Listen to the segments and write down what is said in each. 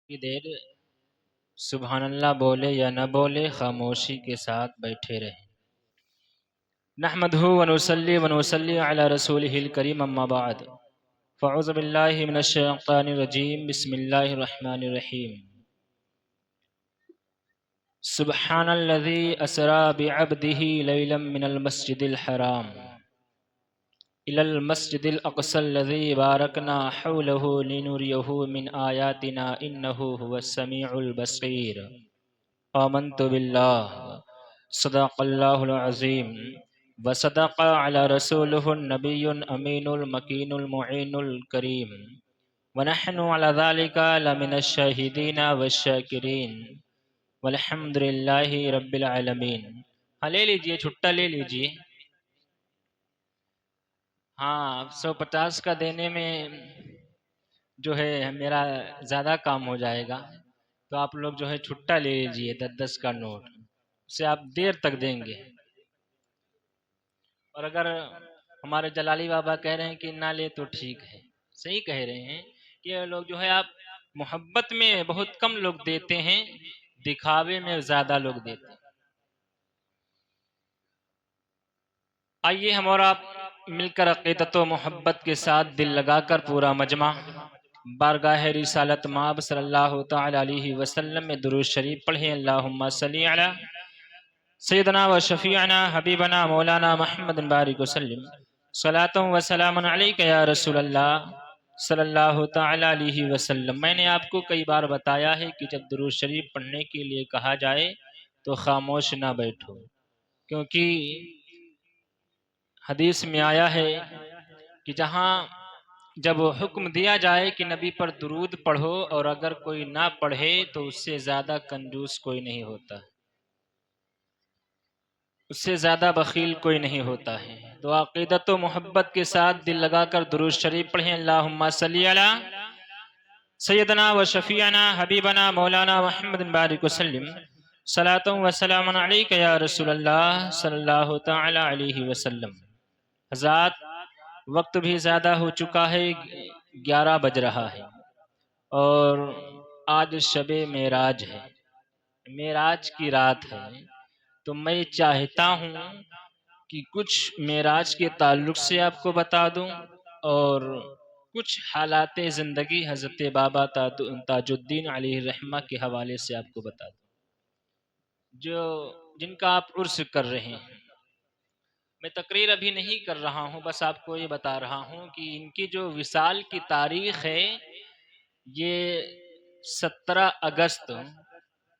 کی دیر سبحان اللہ بولے یا نہ بولے خاموشی کے ساتھ بیٹھے رہیں۔ نحمدہ ونصلی ونصلی علی رسولہ الکریم اما بعد فاعوذ باللہ من الشیطان الرجیم بسم اللہ الرحمن الرحیم۔ سبحان الذی اسری بعبدہ لیلا من المسجد الحرام إلى المسجد الأقصى الذي باركنا حوله لنريه من آياتنا إنه هو السميع البصير آمنت بالله صدق الله العظيم وصدق على رسوله النبي الأمين المكين المعين الكريم ونحن على ذلك لمن الشاهدين والشاكرين والحمد لله رب العالمين۔ ہاں لے لیجئے، چھٹا لے لیجئے۔ ہاں 150 کا دینے میں جو ہے میرا زیادہ کام ہو جائے گا، تو آپ لوگ جو ہے چھٹا لے لیجئے 10 کا نوٹ، اسے آپ دیر تک دیں گے۔ اور اگر ہمارے جلالی بابا کہہ رہے ہیں کہ نہ لے تو ٹھیک ہے، صحیح کہہ رہے ہیں کہ یہ لوگ جو ہے آپ محبت میں بہت کم لوگ دیتے ہیں، دکھاوے میں زیادہ لوگ دیتے ہیں۔ آئیے ہم اور آپ مل کر عقیدت و محبت کے ساتھ دل لگا کر پورا مجمع بارگاہ رسالت مآب صلی اللہ تعالی علیہ وسلم میں درود شریف پڑھیں۔ اللہم صلی علی سیدنا و شفیعنا حبیبنا مولانا محمد بارک وسلم صلاۃ و سلام علیک یا رسول اللہ صلی اللہ تعالی علیہ وسلم۔ میں نے آپ کو کئی بار بتایا ہے کہ جب درود شریف پڑھنے کے لیے کہا جائے تو خاموش نہ بیٹھو، کیونکہ حدیث میں آیا ہے کہ جب حکم دیا جائے کہ نبی پر درود پڑھو اور اگر کوئی نہ پڑھے تو اس سے زیادہ کنجوس کوئی نہیں ہوتا، اس سے زیادہ بخیل کوئی نہیں ہوتا ہے۔ تو عقیدت و محبت کے ساتھ دل لگا کر درود شریف پڑھیں۔ اللہم صلی علی سیدنا و شفیعنا حبیبنا مولانا محمد بارک وسلم صلاۃ و سلام علیک یا رسول اللہ صلی اللہ تعالی علیہ وسلم۔ حضرات وقت بھی زیادہ ہو چکا ہے، 11 بج رہا ہے، اور آج شب معراج ہے، معراج کی رات ہے۔ تو میں چاہتا ہوں کہ کچھ معراج کے تعلق سے آپ کو بتا دوں اور کچھ حالات زندگی حضرت بابا تاج الدین علیہ الرحمہ کے حوالے سے آپ کو بتا دوں، جن کا آپ عرس کر رہے ہیں۔ میں تقریر ابھی نہیں کر رہا ہوں، بس آپ کو یہ بتا رہا ہوں کہ ان کی جو وصال کی تاریخ ہے یہ 17 اگست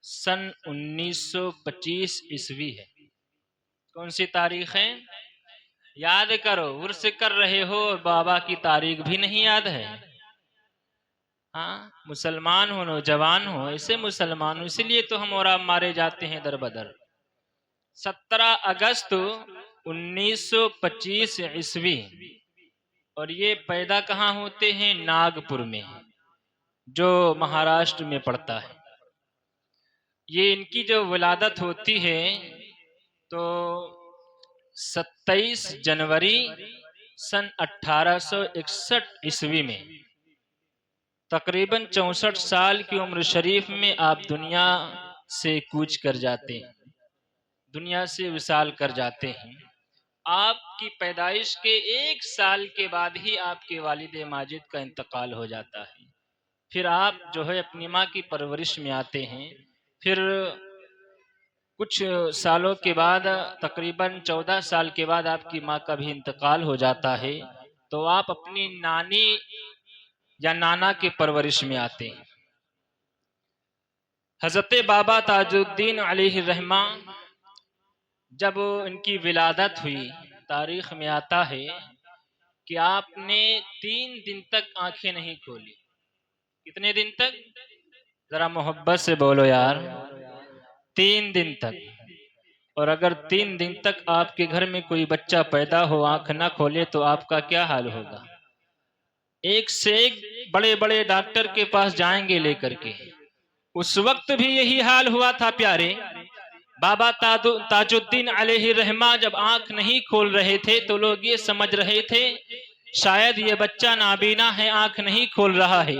سن 1925 عیسوی ہے۔ کون سی تاریخ ہے؟ یاد کرو، عرس کر رہے ہو اور بابا کی تاریخ بھی نہیں یاد ہے۔ ہاں مسلمان ہو، نوجوان ہو، ایسے مسلمان ہو، اسی لیے تو ہم اور آپ مارے جاتے ہیں در بدر۔ 17 اگست 1925 عیسوی، اور یہ پیدا کہاں ہوتے ہیں؟ ناگپور میں، جو مہاراشٹر میں پڑتا ہے۔ یہ ان کی جو ولادت ہوتی ہے تو 27 جنوری سن 1861 عیسوی میں، تقریباً 64 سال کی عمر شریف میں آپ دنیا سے کوچ کر جاتے ہیں، دنیا سے وصال کر جاتے ہیں۔ آپ کی پیدائش کے 1 سال کے بعد ہی آپ کے والد ماجد کا انتقال ہو جاتا ہے۔ پھر آپ جو ہے اپنی ماں کی پرورش میں آتے ہیں۔ پھر کچھ سالوں کے بعد، تقریباً 14 سال کے بعد آپ کی ماں کا بھی انتقال ہو جاتا ہے، تو آپ اپنی نانی یا نانا کی پرورش میں آتے ہیں۔ حضرت بابا تاج الدین علیہ الرحمہ جب ان کی ولادت ہوئی، تاریخ میں آتا ہے کہ آپ نے 3 دن تک آنکھیں نہیں کھولی۔ کتنے دن تک؟ ذرا محبت سے بولو یار۔ 3 دن تک۔ اور اگر 3 دن تک آپ کے گھر میں کوئی بچہ پیدا ہو، آنکھ نہ کھولے، تو آپ کا کیا حال ہوگا؟ ایک سے ایک بڑے بڑے ڈاکٹر کے پاس جائیں گے لے کر کے۔ اس وقت بھی یہی حال ہوا تھا پیارے۔ بابا تاج الدین علیہ الرحمہ جب آنکھ نہیں کھول رہے تھے تو لوگ یہ سمجھ رہے تھے شاید یہ بچہ نابینا ہے، آنکھ نہیں کھول رہا ہے۔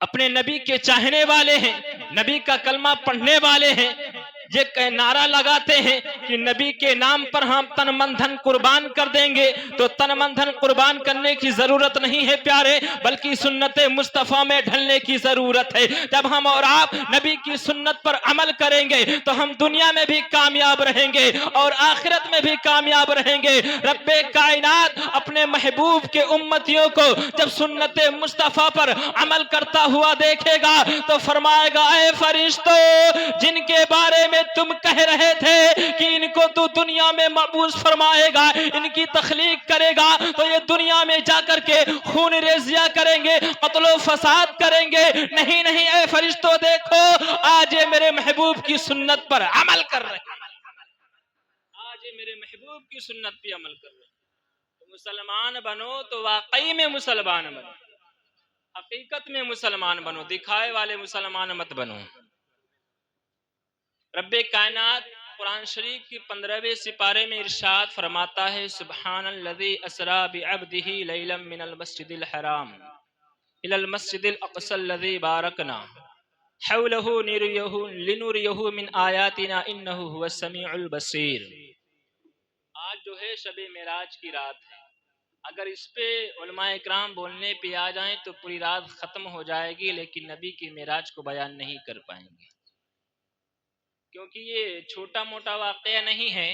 اپنے نبی کے چاہنے والے ہیں، نبی کا کلمہ پڑھنے والے ہیں، یہ نعرہ لگاتے ہیں کہ نبی کے نام پر ہم تن من دھن قربان کر دیں گے، تو تن من دھن قربان کرنے کی ضرورت نہیں ہے پیارے، بلکہ سنت مصطفیٰ میں ڈھلنے کی ضرورت ہے۔ جب ہم اور آپ نبی کی سنت پر عمل کریں گے تو ہم دنیا میں بھی کامیاب رہیں گے اور آخرت میں بھی کامیاب رہیں گے۔ رب کائنات اپنے محبوب کے امتیوں کو جب سنت مصطفیٰ پر عمل کرتا ہوا دیکھے گا تو فرمائے گا، اے فرشتوں، جن کے بارے میں تم کہہ رہے تھے کہ ان کو تو دنیا میں مبعوث فرمائے گا، ان کی تخلیق کرے گا، تو یہ دنیا میں جا کر کے خون ریزیاں کریں گے، قتل و فساد کریں گے۔ نہیں نہیں اے فرشتوں، دیکھو آج یہ میرے محبوب کی سنت پر عمل کر رہے ہیں، آج یہ میرے محبوب کی سنت پہ عمل کر رہے ہیں۔ تو مسلمان بنو تو واقعی میں مسلمان بنو، حقیقت میں مسلمان بنو، دکھائے والے مسلمان مت بنو۔ رب کائنات قرآن شریف کی 15ویں سپارے میں ارشاد فرماتا ہے، سبحان الذی اسری بعبدہ لیلا من المسجد الحرام الی المسجد الاقصی الذی بارکنا حولہ لنریہ من آیاتنا انہ هو السمیع البصیر۔ آج جو ہے شب معراج کی رات ہے، اگر اس پہ علماء اکرام بولنے پہ آ جائیں تو پوری رات ختم ہو جائے گی، لیکن نبی کی معراج کو بیان نہیں کر پائیں گے، کیونکہ یہ چھوٹا موٹا واقعہ نہیں ہے،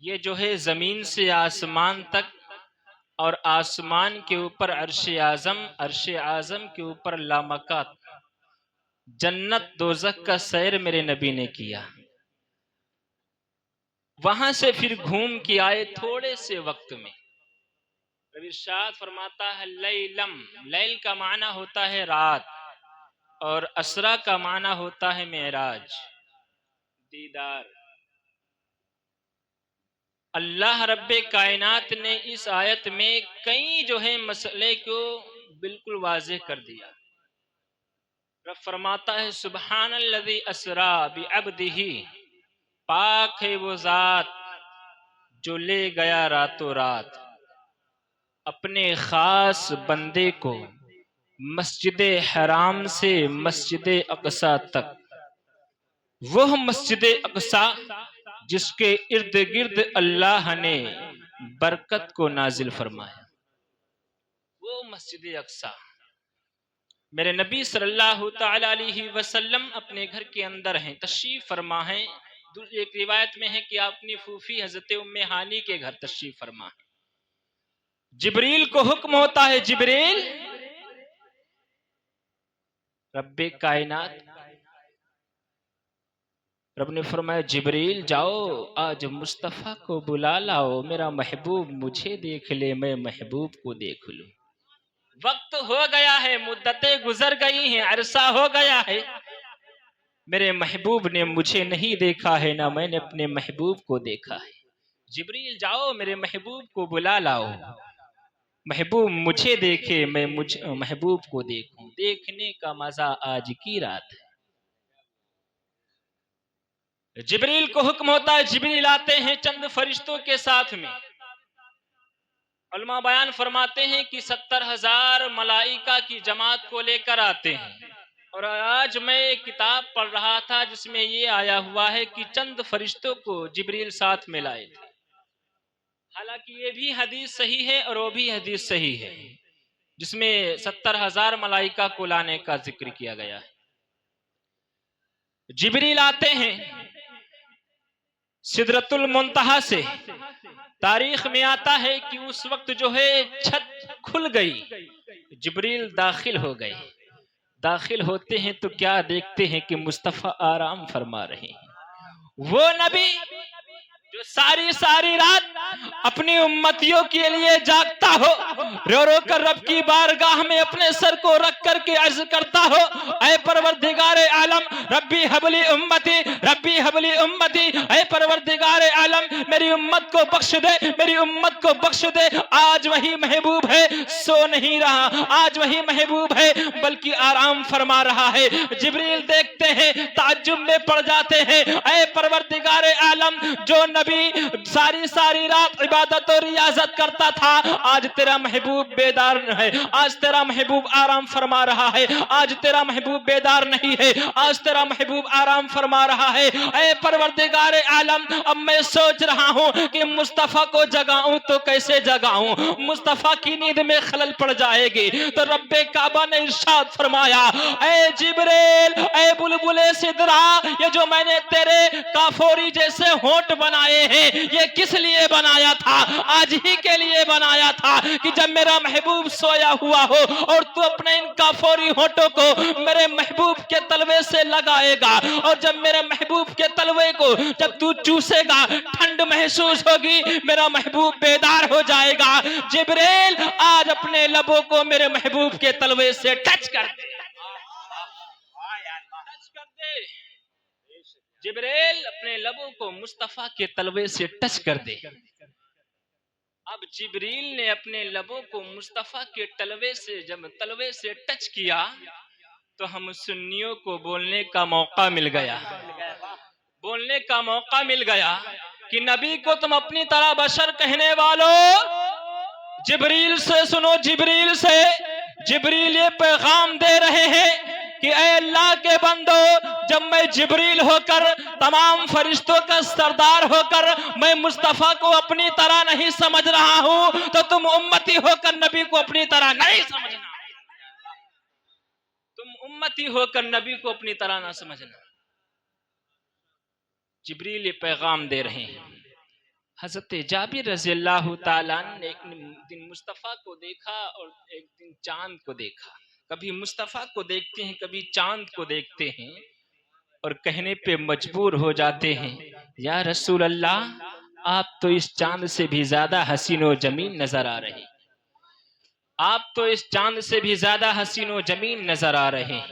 یہ جو ہے زمین سے آسمان تک اور آسمان کے اوپر عرش اعظم، عرش اعظم کے اوپر لامکات، جنت دوزخ کا سیر میرے نبی نے کیا، وہاں سے پھر گھوم کے آئے تھوڑے سے وقت میں۔ ارشاد فرماتا ہے لیلم، لیل کا معنی ہوتا ہے رات اور اسرا کا معنی ہوتا ہے معراج، دیدار۔ اللہ رب کائنات نے اس آیت میں کئی جو ہے مسئلے کو بالکل واضح کر دیا۔ رب فرماتا ہے سبحان الذی اسری بعبدہ، پاک ہے وہ ذات جو لے گیا راتوں رات اپنے خاص بندے کو مسجد حرام سے مسجد اقصی تک، وہ مسجد اقصی جس کے ارد گرد اللہ نے برکت کو نازل فرمایا، وہ مسجد اقصی۔ میرے نبی صلی اللہ تعالی علیہ وسلم اپنے گھر کے اندر ہیں، تشریف فرما ہیں۔ ایک روایت میں ہے کہ آپ اپنی پھوپھی حضرت ام ہانی کے گھر تشریف فرما ہیں۔ جبریل کو حکم ہوتا ہے، جبریل، رب کائنات، رب نے فرمایا جبریل جاؤ آج مصطفیٰ کو بلا لاؤ، میرا محبوب مجھے دیکھ لے، میں محبوب کو دیکھ لوں۔ وقت ہو گیا ہے، مدتیں گزر گئی ہیں، عرصہ ہو گیا ہے، میرے محبوب نے مجھے نہیں دیکھا ہے، نہ میں نے اپنے محبوب کو دیکھا ہے۔ جبریل جاؤ میرے محبوب کو بلا لاؤ، محبوب مجھے دیکھے، میں محبوب کو دیکھوں، دیکھنے کا مزہ آج کی رات ہے۔ جبریل کو حکم ہوتا ہے، جبریل آتے ہیں چند فرشتوں کے ساتھ میں۔ علماء بیان فرماتے ہیں کہ 70,000 ملائکہ کی جماعت کو لے کر آتے ہیں، اور آج میں ایک کتاب پڑھ رہا تھا جس میں یہ آیا ہوا ہے کہ چند فرشتوں کو جبریل ساتھ میں لائے تھے۔ حالانکہ یہ بھی حدیث صحیح ہے اور وہ بھی حدیث صحیح ہے جس میں 70,000 ملائکہ کو لانے کا ذکر کیا گیا ہے۔ جبریل آتے ہیں سدرۃ المنتہا سے، تاریخ میں آتا ہے کہ اس وقت جو ہے چھت کھل گئی، جبریل داخل ہو گئے، داخل ہوتے ہیں تو کیا دیکھتے ہیں کہ مصطفیٰ آرام فرما رہے ہیں، وہ نبی جو ساری رات اپنی امتیوں کے لیے جاگتا ہو، رو رو کر رب کی بارگاہ میں اپنے سر کو رکھ کر کے عرض کرتا ہو، اے پروردگار عالم ربی حبلی امتی، ربی حبلی امتی، اے پروردگار عالم میری امت کو بخش دے، میری امت کو بخش دے۔ آج وہی محبوب ہے، سو نہیں رہا، آج وہی محبوب ہے بلکہ آرام فرما رہا ہے۔ جبریل دیکھتے ہیں، تعجب میں پڑ جاتے ہیں، اے پروردگار عالم جو نبی ساری رات عبادت اور ریاضت کرتا تھا، آج تیرا محبوب بیدار ہے، آج تیرا محبوب آرام فرما رہا ہے، آج تیرا محبوب بیدار نہیں ہے، آج تیرا محبوب آرام فرما رہا ہے۔ اے پروردگار عالم، اب میں سوچ رہا ہوں کہ مصطفیٰ کو جگاؤں تو کیسے جگاؤں، مصطفیٰ کی نیند میں خلل پڑ جائے گی۔ تو رب کعبہ نے ارشاد فرمایا، اے جبریل، اے بلبل سدرا، یہ جو میں نے تیرے کافوری جیسے ہونٹ بنائے ہیں یہ کس لیے بنایا تھا؟ آج ہی کے لیے بنایا تھا کہ جب میرا محبوب سویا ہوا ہو اور تو اپنے ان کافوری ہونٹوں کو میرے محبوب کے تلوے سے لگائے گا، اور جب میرے محبوب کے تلوے کو جب تو چوسے گا ٹھنڈ محسوس ہوگی، میرا محبوب بیدار ہو جائے گا۔ جبریل آج اپنے لبوں کو میرے محبوب کے تلوے سے ٹچ کر دے، ٹچ کر دے۔ جبریل اپنے لبوں کو مصطفیٰ کے تلوے سے ٹچ کر دے۔ اب جبریل نے اپنے لبوں کو مصطفیٰ کے تلوے سے ٹچ کیا تو ہم سنیوں کو بولنے کا موقع مل گیا، بولنے کا موقع مل گیا کہ نبی کو تم اپنی طرح بشر کہنے والوں، جبریل سے سنو، جبریل سے جبریل یہ پیغام دے رہے ہیں کہ اے اللہ کے بندو، جب میں جبریل ہو کر تمام فرشتوں کا سردار ہو کر میں مصطفیٰ کو اپنی طرح نہیں سمجھ رہا ہوں تو تم امتی ہو کر نبی کو اپنی طرح نہیں سمجھنا، تم امتی ہو کر نبی کو اپنی طرح نہ سمجھنا۔ جبریل یہ پیغام دے رہے ہیں۔ حضرت جابر رضی اللہ تعالیٰ نے ایک دن مصطفیٰ کو دیکھا اور ایک دن چاند کو دیکھا۔ کبھی مصطفیٰ کو دیکھتے ہیں، کبھی چاند کو دیکھتے ہیں اور کہنے پہ مجبور ہو جاتے ہیں، یا رسول اللہ، آپ تو اس چاند سے بھی زیادہ حسین و جمیل نظر آ رہے ہیں، آپ تو اس چاند سے بھی زیادہ حسین و جمیل نظر آ رہے ہیں۔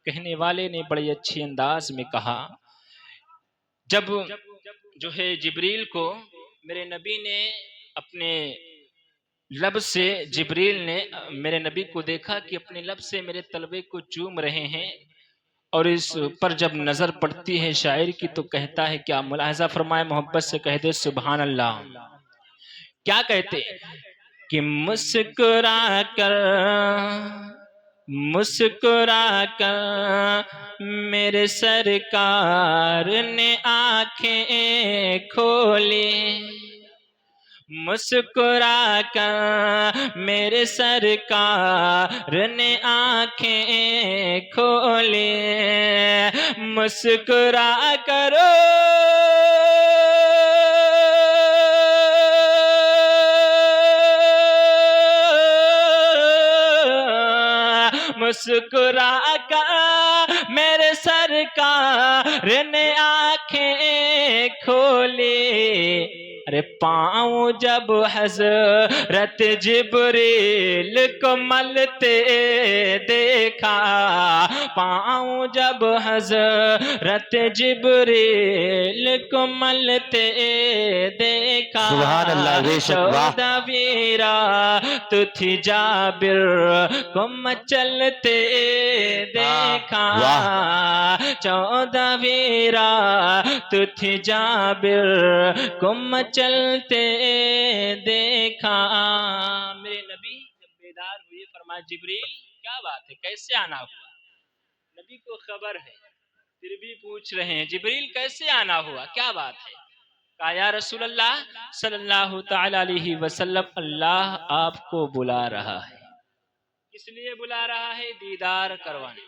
کہنے والے نے بڑے اچھے انداز میں کہا، جب جو ہے جبریل کو میرے نبی نے اپنے لب سے، جبریل نے میرے نبی کو دیکھا کہ اپنے لب سے میرے تلوے کو چوم رہے ہیں، اور اس پر جب نظر پڑتی ہے شاعر کی تو کہتا ہے، کیا ملاحظہ فرمائے، محبت سے کہہ دے سبحان اللہ، کیا کہتے کہ مسکرا کر میرے سرکار نے آنکھیں کھولی، مسکرا کر میرے سرکار نے آنکھیں کھولی، مسکرا کرو مسکرا کر میرے سرکار نے آنکھیں کھولی، ارے پاؤں جب حضرت جبریل کو ملتے دیکھا، پاؤں جب حضرت جبریل کو ملتے دیکھا، سبحان اللہ، بے شک، واہ، 14ویں رات تھی جابر کو مچلتے دیکھا، 14ویں رات تھی جابر کو چلتے دیکھا۔ میرے نبی جب بیدار ہوئے فرمایا، جبریل کیا بات ہے، کیسے آنا ہوا؟ نبی کو خبر ہے پھر بھی پوچھ رہے ہیں، جبریل کیسے آنا ہوا، کیا بات ہے؟ کہا، یا رسول اللہ صلی اللہ تعالی علیہ وسلم، اللہ آپ کو بلا رہا ہے۔ کس لیے بلا رہا ہے؟ دیدار کروانے،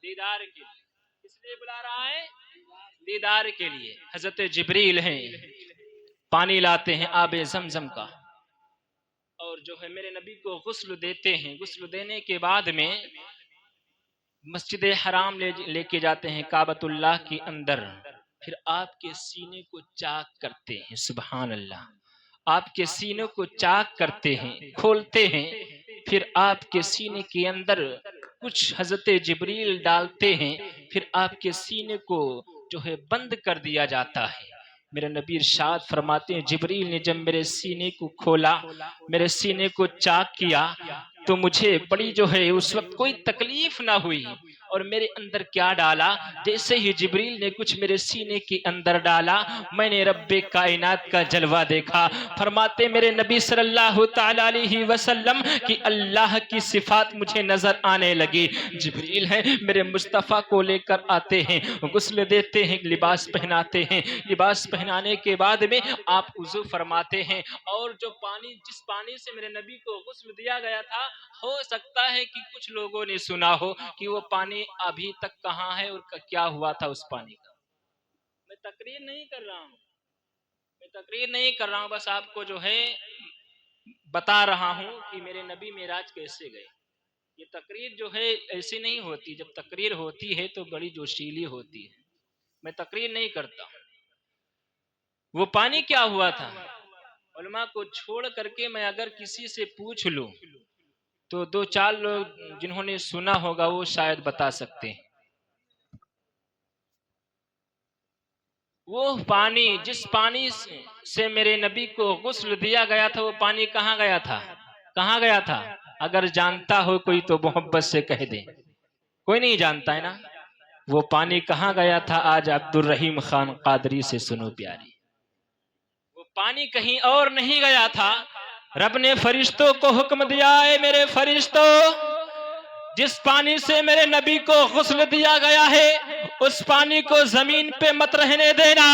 دیدار کے لیے۔ کس لیے بلا رہا ہے؟ دیدار کے لیے۔ حضرت جبریل ہیں، پانی لاتے ہیں آب زمزم کا، اور جو ہے میرے نبی کو غسل دیتے ہیں۔ غسل دینے کے بعد میں مسجد حرام لے کے جاتے ہیں کعبۃ اللہ کے اندر، پھر آپ کے سینے کو چاک کرتے ہیں۔ سبحان اللہ، آپ کے سینے کو چاک کرتے ہیں، کھولتے ہیں، پھر آپ کے سینے کے اندر کچھ حضرت جبریل ڈالتے ہیں، پھر آپ کے سینے کو جو ہے بند کر دیا جاتا ہے۔ میرے نبی ارشاد فرماتے ہیں، جبریل نے جب میرے سینے کو کھولا، میرے سینے کو چاک کیا تو مجھے بڑی جو ہے اس وقت کوئی تکلیف نہ ہوئی، اور میرے اندر کیا ڈالا؟ جیسے ہی جبریل نے کچھ میرے سینے کے اندر ڈالا میں نے رب کائنات کا جلوہ دیکھا۔ فرماتے میرے نبی صلی اللہ تعالی علیہ وسلم کہ اللہ کی صفات مجھے نظر آنے لگی۔ جبریل ہیں میرے مصطفیٰ کو لے کر آتے ہیں، غسل دیتے ہیں، لباس پہناتے ہیں، لباس پہنانے کے بعد میں آپ وضو فرماتے ہیں، اور جو پانی جس پانی سے میرے نبی کو غسل دیا گیا تھا، ہو سکتا ہے کہ کچھ لوگوں نے سنا ہو کہ وہ پانی ابھی تک کہاں ہے اور کیا ہوا تھا اس پانی کا۔ میں تقریر نہیں کر رہا ہوں، بس آپ کو جو ہے بتا رہا ہوں کہ میرے نبی معراج کیسے گئے۔ یہ تقریر جو ہے ایسی نہیں ہوتی، جب تقریر ہوتی ہے تو بڑی جوشیلی ہوتی ہے، میں تقریر نہیں کرتا۔ وہ پانی کیا ہوا تھا علماء کو چھوڑ کر کے میں اگر کسی سے پوچھ لوں تو دو چار لوگ جنہوں نے سنا ہوگا وہ شاید بتا سکتے ہیں۔ وہ پانی جس پانی سے میرے نبی کو غسل دیا گیا تھا وہ پانی کہاں گیا تھا؟ اگر جانتا ہو کوئی تو محبت سے کہہ دے۔ کوئی نہیں جانتا ہے نا وہ پانی کہاں گیا تھا؟ آج عبد الرحیم خان قادری سے سنو پیاری، وہ پانی کہیں اور نہیں گیا تھا۔ رب نے فرشتوں کو حکم دیا ہے میرے فرشتوں، جس پانی سے میرے نبی کو غسل دیا گیا ہے اس پانی کو زمین پہ مت رہنے دینا،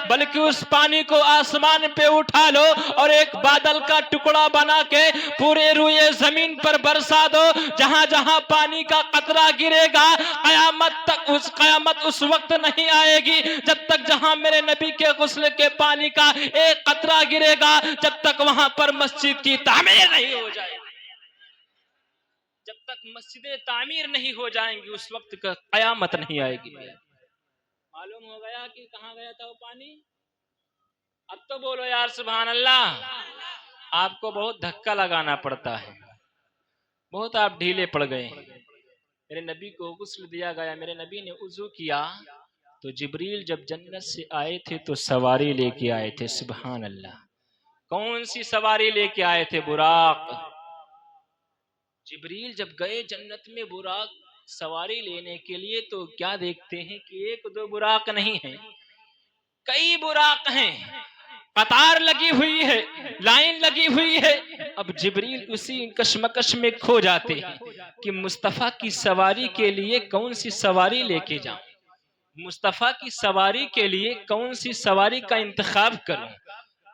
بلکہ اس پانی کو آسمان پہ اٹھا لو اور ایک بادل کا ٹکڑا بنا کے پورے روئے زمین پر برسا دو۔ جہاں جہاں پانی کا قطرہ گرے گا قیامت اس وقت نہیں آئے گی جب تک جہاں میرے نبی کے غسل کے پانی کا ایک قطرہ گرے گا جب تک وہاں پر مسجد کی تعمیر نہیں ہو جائے گی۔ جب تک مسجدیں تعمیر نہیں ہو جائیں گی اس وقت کا قیامت نہیں آئے گی۔ معلوم ہو گیا کہ کہاں گیا تھا وہ پانی؟ اب تو بولو یار سبحان اللہ۔ آپ کو بہت دھکا لگانا پڑتا ہے، بہت آپ ڈھیلے پڑ گئے۔ میرے نبی کو غسل دیا گیا، میرے نبی نے وضو کیا تو جبریل جب جنت سے آئے تھے تو سواری لے کے آئے تھے۔ سبحان اللہ۔ کون سی سواری لے کے آئے تھے؟ براق۔ جبریل جب گئے جنت میں براق سواری لینے کے لیے تو کیا دیکھتے ہیں کہ ایک دو براق نہیں ہیں، کئی براق ہیں، قطار لگی ہوئی ہے، لائن لگی ہوئی ہے۔ اب جبریل اسی کشمکش میں کھو جاتے ہیں کہ مصطفیٰ کی سواری کے لیے کون سی سواری لے کے جاؤں، مصطفیٰ کی سواری کے لیے کون سی سواری کا انتخاب کروں۔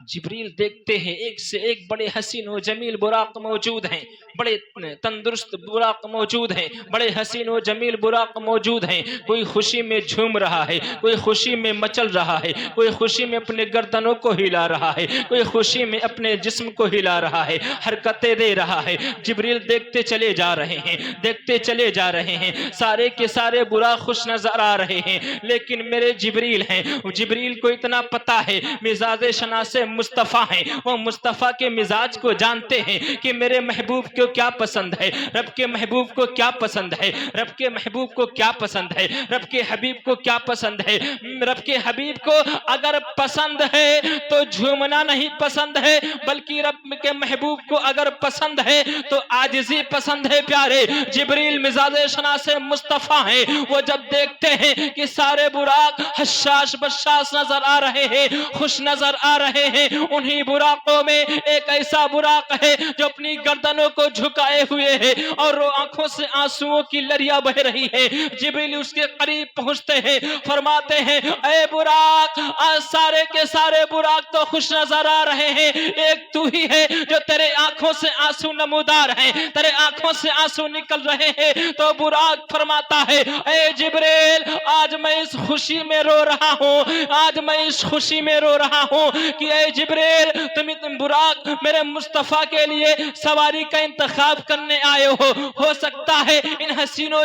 جبریل دیکھتے ہیں ایک سے ایک بڑے حسین و جمیل براق موجود ہیں، بڑے تندرست براق موجود ہیں، بڑے حسین و جمیل براق موجود ہیں۔ کوئی خوشی میں جھوم رہا ہے، کوئی خوشی میں مچل رہا ہے، کوئی خوشی میں اپنے گردنوں کو ہلا رہا ہے، کوئی خوشی میں اپنے جسم کو ہلا رہا ہے، حرکتیں دے رہا ہے۔ جبریل دیکھتے چلے جا رہے ہیں، دیکھتے چلے جا رہے ہیں، سارے کے سارے براق خوش نظر آ رہے ہیں، لیکن میرے جبریل ہیں، جبریل کو اتنا پتا ہے مزاج شناس مصطفیٰ ہیں، وہ مصطفیٰ کے مزاج کو جانتے ہیں کہ میرے محبوب کو کیا پسند ہے، رب کے محبوب کو کیا پسند ہے، رب کے محبوب کو کیا پسند ہے، رب کے حبیب کو کیا پسند ہے۔ رب کے حبیب کو اگر پسند ہے تو جھومنا نہیں پسند ہے، بلکہ رب کے محبوب کو اگر پسند ہے تو عاجزی پسند ہے۔ پیارے جبریل مزاج شناس مصطفیٰ ہیں، وہ جب دیکھتے ہیں کہ سارے براق حشاش بشاش نظر آ رہے ہیں، خوش نظر آ رہے ہیں، انہی براقوں میں ایک ایسا براق ہے جو اپنی گردنوں کو جھکائے ہوئے ہے اور آنکھوں سے آنسوؤں کی لریاں بہ رہی ہے۔ جبریل اس کے قریب پہنچتے ہیں، فرماتے ہیں اے براق، آج سارے کے سارے براق تو خوش نظر آ رہے ہیں، ایک تو ہی ہے جو تیرے آنکھوں سے آنسو نمودار ہیں، تیرے آنکھوں سے آنسو نکل رہے ہیں۔ تو براق فرماتا ہے اے جبریل، آج میں اس خوشی میں رو رہا ہوں، آج میں اس خوشی میں رو رہا ہوں کہ اے جبریل تم براق میرے مصطفیٰ کے لیے سواری کا انتخاب کرنے آئے ہو سکتا ہے ان حسین و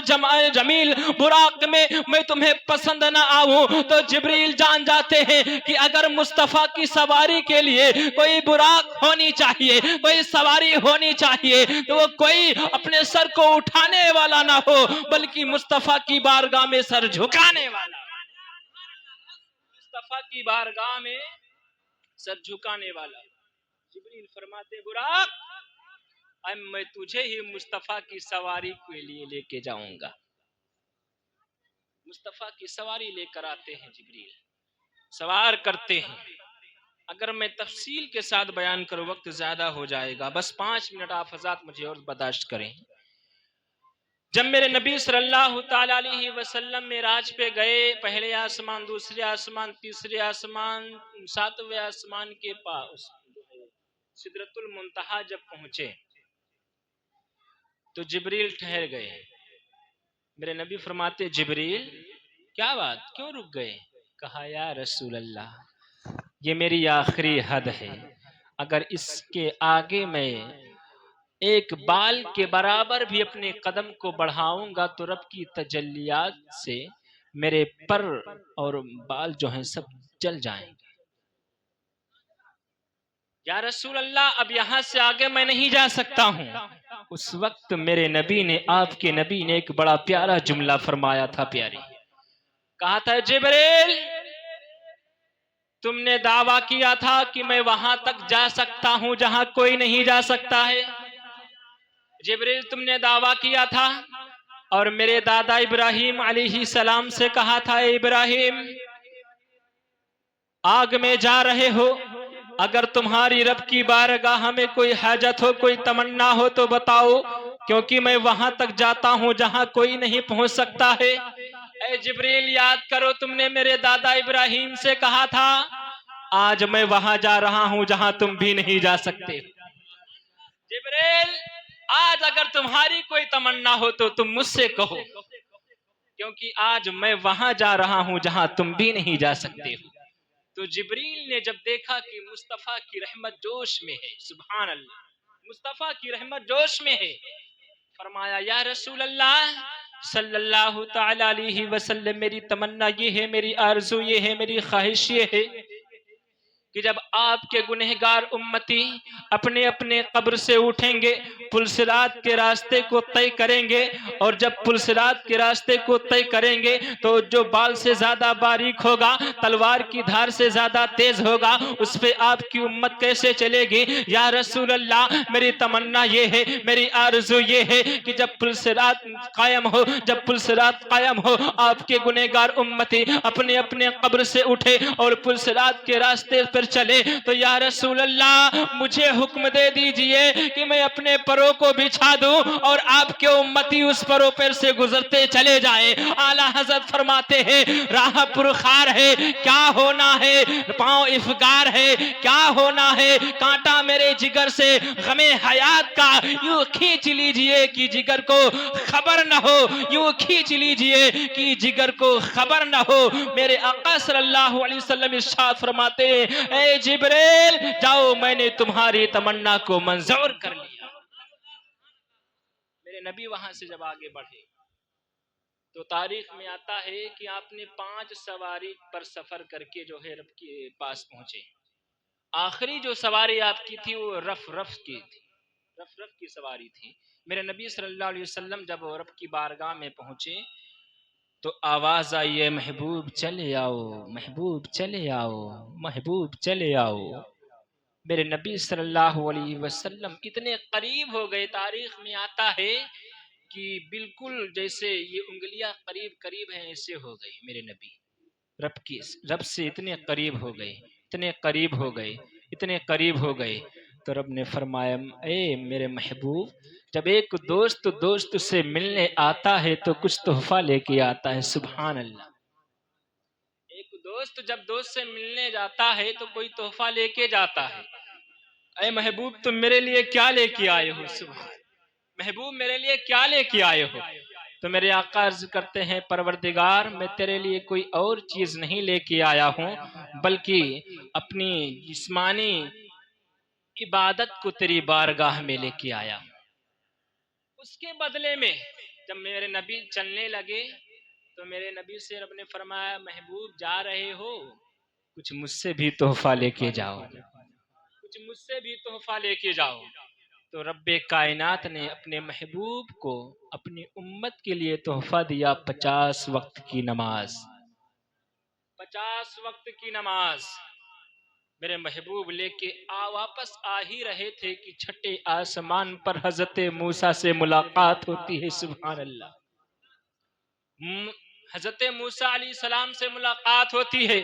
جمیل براق میں میں تمہیں پسند نہ آؤں۔ تو جبریل جان جاتے ہیں کہ اگر مصطفیٰ کی سواری کے لیے کوئی براق ہونی چاہیے، کوئی سواری ہونی چاہیے تو وہ کوئی اپنے سر کو اٹھانے والا نہ ہو بلکہ مصطفیٰ کی بارگاہ میں سر جھکانے والا، مصطفیٰ کی بارگاہ میں سر جھکانے والا۔ جبریل فرماتے براق اب میں تجھے ہی مصطفیٰ کی سواری کے لیے لے کے جاؤں گا۔ مصطفیٰ کی سواری لے کر آتے ہیں جبریل، سوار کرتے ہیں. اگر میں تفصیل کے ساتھ بیان کروں وقت زیادہ ہو جائے گا، بس 5 منٹ آپ حضرات مجھے اور برداشت کریں. جب میرے نبی صلی اللہ تعالی علیہ وسلم معراج پہ گئے، پہلے آسمان، دوسرے آسمان، تیسرے آسمان، 7ویں آسمان کے پاس سدرۃ المنتہا جب پہنچے تو جبریل ٹھہر گئے. میرے نبی فرماتے جبریل کیا بات، کیوں رک گئے؟ کہا یا رسول اللہ یہ میری آخری حد ہے، اگر اس کے آگے میں ایک بال کے برابر بھی اپنے قدم کو بڑھاؤں گا تو رب کی تجلیات سے میرے پر اور بال جو ہیں سب جل جائیں گے. یا رسول اللہ اب یہاں سے آگے میں نہیں جا سکتا ہوں. اس وقت میرے نبی نے، آپ کے نبی نے ایک بڑا پیارا جملہ فرمایا تھا. پیاری کہا تھا جبریل تم نے دعویٰ کیا تھا کہ میں وہاں تک جا سکتا ہوں جہاں کوئی نہیں جا سکتا ہے. جبریل تم نے دعویٰ کیا تھا اور میرے دادا ابراہیم علیہ السلام سے کہا تھا اے ابراہیم آگ میں جا رہے ہو، اگر تمہاری رب کی بارگاہ میں کوئی حاجت ہو، کوئی تمنا ہو تو بتاؤ، کیونکہ میں وہاں تک جاتا ہوں جہاں کوئی نہیں پہنچ سکتا ہے. اے جبریل یاد کرو تم نے میرے دادا ابراہیم سے کہا تھا، آج میں وہاں جا رہا ہوں جہاں تم بھی نہیں جا سکتے. جبریل آج اگر تمہاری کوئی تمنا ہو تو تم مجھ سے کہو، کیونکہ آج میں وہاں جا رہا ہوں جہاں تم بھی نہیں جا سکتے ہو. تو جبریل نے جب دیکھا کہ مصطفیٰ کی رحمت جوش میں ہے، سبحان اللہ، مصطفیٰ کی رحمت جوش میں ہے، فرمایا یا رسول اللہ صلی اللہ تعالی علیہ وسلم میری تمنا یہ ہے، میری آرزو یہ ہے، میری خواہش یہ ہے کہ جب آپ کے گنہگار امتی اپنے اپنے قبر سے اٹھیں گے، پلصراط کے راستے کو طے کریں گے، اور جب پلصراط کے راستے کو طے کریں گے تو جو بال سے زیادہ باریک ہوگا، تلوار کی دھار سے زیادہ تیز ہوگا، اس پہ آپ کی امت کیسے چلے گی؟ یا رسول اللہ میری تمنا یہ ہے، میری آرزو یہ ہے کہ جب پلصراط قائم ہو، جب پلصراط قائم ہو، آپ کے گنہگار امتی اپنے اپنے قبر سے اٹھے اور پلصراط کے راستے پر چلے، تو یا رسول اللہ مجھے حکم دے دیجئے کہ میں اپنے پروں کو بچھا دوں اور آپ کے امتی اس پروں پر سے گزرتے چلے جائیں. اعلیٰ حضرت فرماتے ہیں راہ پرخار ہے کیا ہونا ہے، پاؤں افگار ہے کیا ہونا ہے، کانٹا میرے جگر سے غم حیات کا یوں کھینچ لیجئے کہ جگر کو خبر نہ ہو، یوں کھینچ لیجئے کہ جگر کو خبر نہ ہو. میرے آقا صلی اللہ علیہ وسلم ارشاد فرماتے ہیں اے جبریل جاؤ میں نے تمہاری تمنا کو منظور کر لیا. میرے نبی وہاں سے جب آگے بڑھے تو تاریخ میں آتا ہے کہ آپ نے 5 سواری پر سفر کر کے جو ہے رب کے پاس پہنچے. آخری جو سواری آپ کی تھی وہ رف رف کی تھی، رف رف کی سواری تھی. میرے نبی صلی اللہ علیہ وسلم جب رب کی بارگاہ میں پہنچے تو آواز آئی ہے محبوب چلے آؤ، محبوب چلے آؤ، محبوب چلے آؤ. میرے نبی صلی اللہ علیہ وسلم اتنے قریب ہو گئے، تاریخ میں آتا ہے کہ بالکل جیسے یہ انگلیاں قریب قریب ہیں ایسے ہو گئی. میرے نبی رب سے اتنے قریب ہو گئے، اتنے قریب ہو گئے، اتنے قریب ہو گئے. تو رب نے فرمایا اے میرے محبوب جب ایک دوست سے ملنے آتا ہے تو کچھ تحفہ لے کے آتا ہے. سبحان اللہ. ایک دوست جب دوست سے ملنے جاتا ہے تو کوئی تحفہ لے کے جاتا ہے. اے محبوب تم میرے لیے کیا لے کے آئے ہو؟ سبحان محبوب میرے لیے کیا لے کے آئے ہو؟ تو میرے آقا عرض کرتے ہیں پروردگار میں تیرے لیے کوئی اور چیز نہیں لے کے آیا ہوں بلکہ اپنی جسمانی عبادت کو تیری بارگاہ میں لے کے آیا ہوں. اس کے بدلے میں جب میرے نبی چلنے لگے تو میرے نبی سے رب نے فرمایا محبوب جا رہے ہو کچھ مجھ سے بھی تحفہ لے کے جاؤ، کچھ مجھ سے بھی تحفہ لے کے جاؤ. تو رب کائنات نے اپنے محبوب کو اپنی امت کے لیے تحفہ دیا 50 وقت کی نماز. 50 وقت کی نماز میرے محبوب لے کے واپس آ ہی رہے تھے کہ چھٹے آسمان پر حضرت موسیٰ سے ملاقات ہوتی ہے. سبحان اللہ. حضرت موسیٰ علیہ السلام سے ملاقات ہوتی ہے.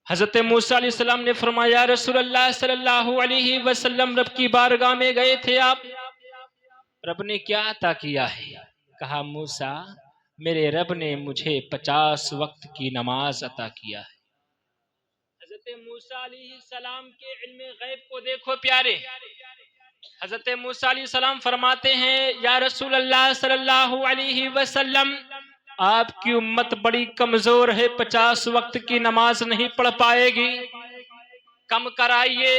حضرت موسیٰ علیہ السلام نے فرمایا یا رسول اللہ صلی اللہ علیہ وسلم رب کی بارگاہ میں گئے تھے آپ، رب نے کیا عطا کیا ہے؟ کہا موسیٰ میرے رب نے مجھے 50 وقت کی نماز عطا کیا ہے. حضرت موسیٰ علیہ السلام کے علم غیب کو دیکھو پیارے. حضرت موسیٰ علیہ السلام فرماتے ہیں یا رسول اللہ صلی اللہ علیہ وسلم آپ کی امت بڑی کمزور ہے، 50 وقت کی نماز نہیں پڑھ پائے گی، کم کرائیے،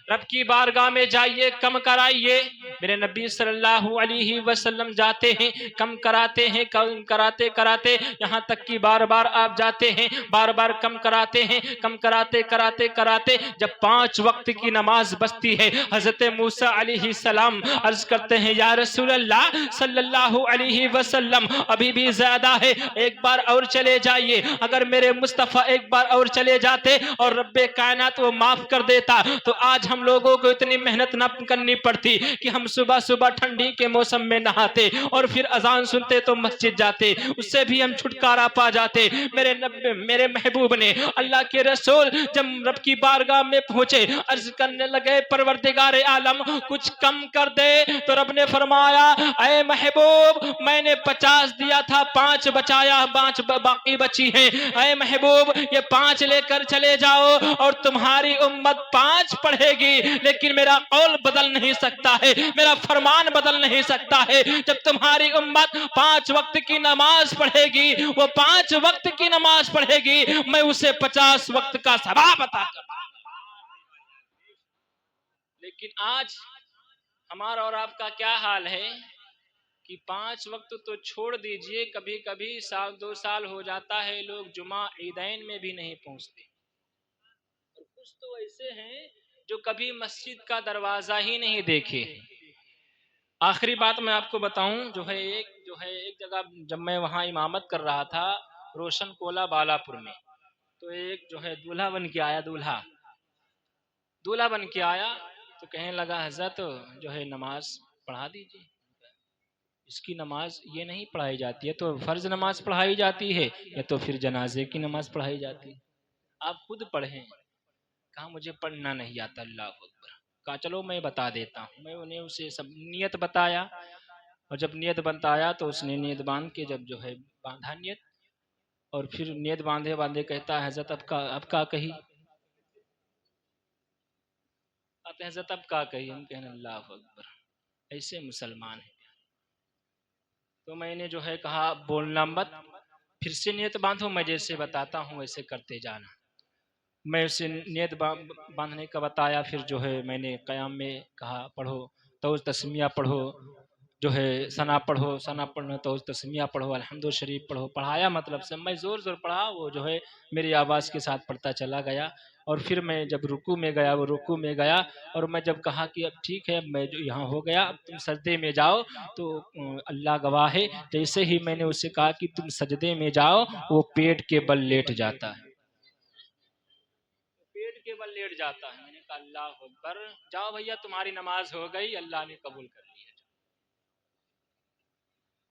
رب کی بارگاہ میں جائیے، کم کرائیے. میرے نبی صلی اللہ علیہ وسلم جاتے ہیں، کم کراتے ہیں، کم کراتے کراتے یہاں تک کہ بار بار آپ جاتے ہیں، بار بار کم کراتے ہیں، کم کراتے کراتے کراتے جب 5 وقت کی نماز بچتی ہے حضرت موسیٰ علیہ السلام عرض کرتے ہیں یا رسول اللہ صلی اللہ علیہ وسلم ابھی بھی زیادہ ہے، ایک بار اور چلے جائیے. اگر میرے مصطفیٰ ایک بار اور چلے جاتے اور رب کائنات وہ معاف کر دیتا تو آج ہم لوگوں کو اتنی محنت نہ کرنی پڑتی کہ ہم صبح صبح ٹھنڈی کے موسم میں نہاتے اور پھر اذان سنتے تو مسجد جاتے، اس سے بھی ہم چھٹکارا پا جاتے. میرے محبوب نے اللہ کے رسول جب رب کی بارگاہ میں پہنچے عرض کرنے لگے پروردگار عالم کچھ کم کر دے. تو رب نے فرمایا اے محبوب میں نے 50 دیا تھا، 5 بچایا، 5 باقی بچی ہیں. اے محبوب یہ 5 لے کر چلے جاؤ اور تمہاری امت 5 پڑھے گی، لیکن میرا قول بدل نہیں سکتا ہے، میرا فرمان بدل نہیں سکتا ہے. جب تمہاری امت 5 وقت کی نماز پڑھے گی، وہ 5 وقت کی نماز پڑھے گی، میں اسے 50 وقت کا ثواب عطا کروں. لیکن آج ہمارا اور آپ کا کیا حال ہے کہ 5 وقت تو چھوڑ دیجئے، کبھی کبھی 2 سال ہو جاتا ہے لوگ جمعہ عیدین میں بھی نہیں پہنچتے، اور کچھ تو ایسے ہیں جو کبھی مسجد کا دروازہ ہی نہیں دیکھے. آخری بات میں آپ کو بتاؤں ایک جگہ جب میں وہاں امامت کر رہا تھا روشن کولا بالا پور میں، تو ایک دولہا بن کے آیا، دولہا بن کے آیا تو کہنے لگا حضرت نماز پڑھا دیجیے. اس کی نماز یہ نہیں پڑھائی جاتی ہے، تو فرض نماز پڑھائی جاتی ہے یا تو پھر جنازے کی نماز پڑھائی جاتی ہے، آپ خود پڑھیں. کہا مجھے پڑھنا نہیں آتا. اللہ اکبر. کہا چلو میں بتا دیتا ہوں. میں انہیں اسے سب نیت بتایا، اور جب نیت بتایا تو اس نے نیت باندھ کے جب باندھا نیت، اور پھر نیت باندھے کہتا ہے حضرت اب کا کہی، حضرت اب کا کہی. ہم کہنے اللہ اکبر، ایسے مسلمان ہیں. تو میں نے کہا بولنا مت، پھر سے نیت باندھو، میں جیسے بتاتا ہوں ویسے کرتے جانا. میں اسے نیت باندھنے کا بتایا، پھر میں نے قیام میں کہا پڑھو تو تسمیہ پڑھو، ثنا پڑھو، ثنا پڑھنا تو تسمیہ پڑھو، الحمد شریف پڑھو. پڑھایا مطلب سے میں زور پڑھا، وہ میری آواز کے ساتھ پڑھتا چلا گیا. اور پھر میں جب رکوع میں گیا، وہ رکوع میں گیا، اور میں جب کہا کہ اب ٹھیک ہے میں یہاں ہو گیا، اب تم سجدے میں جاؤ، تو اللہ گواہ ہے جیسے ہی میں نے اسے کہا کہ تم سجدے میں جاؤ، وہ پیٹ کے بل لیٹ جاتا ہے، پیٹ کے بل لیٹ جاتا ہے. میں نے کہا اللہ اکبر، جاؤ بھیا تمہاری نماز ہو گئی، اللہ نے قبول کر لیا.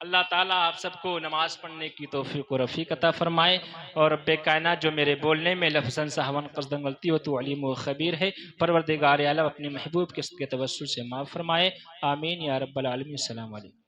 اللہ تعالیٰ آپ سب کو نماز پڑھنے کی توفیق و رفیق عطا فرمائے، اور رب کائنات جو میرے بولنے میں لفظاً سہون قصداً غلطی ہو تو علیم و خبیر ہے، پروردگار عالم اپنے محبوب کے توسل سے معاف فرمائے. آمین یا رب العالمین. السلام علیکم.